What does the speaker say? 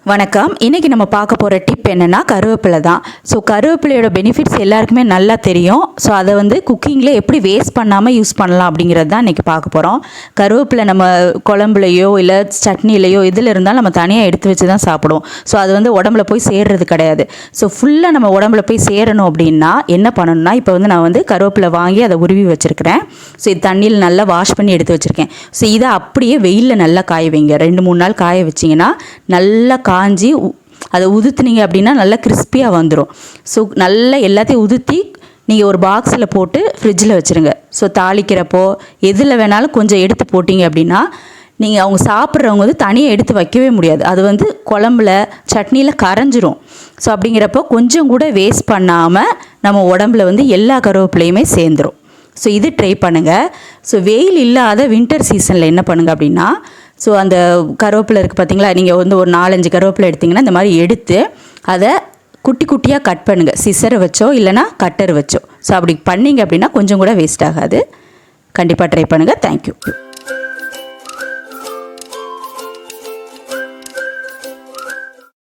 வணக்கம். இன்றைக்கி நம்ம பார்க்க போகிற டிப் என்னென்னா கருவேப்பிலை தான். ஸோ கருவேப்பிலையோட பெனிஃபிட்ஸ் எல்லாருக்குமே நல்லா தெரியும். ஸோ அதை குக்கிங்கில் எப்படி வேஸ்ட் பண்ணாமல் யூஸ் பண்ணலாம் அப்படிங்கிறது தான் இன்றைக்கி பார்க்க போகிறோம். கருவேப்பிலை நம்ம குழம்புலையோ இல்லை சட்னிலையோ இதில் இருந்தாலும் நம்ம தனியாக எடுத்து வச்சு தான் சாப்பிடுவோம். ஸோ அது உடம்புல போய் சேர்றது கிடையாது. ஸோ ஃபுல்லாக நம்ம உடம்புல போய் சேரணும் அப்படின்னா என்ன பண்ணணும்னா, இப்போ நான் கருவேப்பிலை வாங்கி அதை உருவி வச்சுருக்கிறேன். ஸோ இது தண்ணியில் நல்லா வாஷ் பண்ணி எடுத்து வச்சுருக்கேன். ஸோ இதை அப்படியே வெயிலில் நல்லா காய வைங்க. 2-3 நாள் காய வச்சிங்கன்னா நல்லா காஞ்சி அதை உதுத்துனீங்க அப்படின்னா நல்லா கிறிஸ்பியாக வந்துடும். ஸோ நல்லா எல்லாத்தையும் உதுத்தி நீங்கள் ஒரு பாக்ஸில் போட்டு ஃப்ரிட்ஜில் வச்சுருங்க. ஸோ தாளிக்கிறப்போ எதில் வேணாலும் கொஞ்சம் எடுத்து போட்டிங்க அப்படின்னா நீங்கள் அவங்க சாப்பிட்றவங்க தனியாக எடுத்து வைக்கவே முடியாது. அது குழம்புல சட்னியில் கரைஞ்சிரும். ஸோ அப்படிங்கிறப்போ கொஞ்சம் கூட வேஸ்ட் பண்ணாமல் நம்ம உடம்புல எல்லா கருவேப்பிலையுமே சேர்ந்துடும். ஸோ இது ட்ரை பண்ணுங்கள். ஸோ வெயில் இல்லாத வின்டர் சீசனில் என்ன பண்ணுங்கள் அப்படின்னா, ஸோ அந்த கருவேப்பிலை இருக்குது பார்த்தீங்களா, நீங்கள் ஒரு 4-5 கருவேப்பிலை எடுத்திங்கன்னா இந்த மாதிரி எடுத்து அதை குட்டி குட்டியாக கட் பண்ணுங்கள். சிசரை வச்சோ இல்லைனா கட்டர் வச்சோ. ஸோ அப்படி பண்ணிங்க அப்படின்னா கொஞ்சம் கூட வேஸ்ட் ஆகாது. கண்டிப்பாக ட்ரை பண்ணுங்கள். தேங்க்யூ.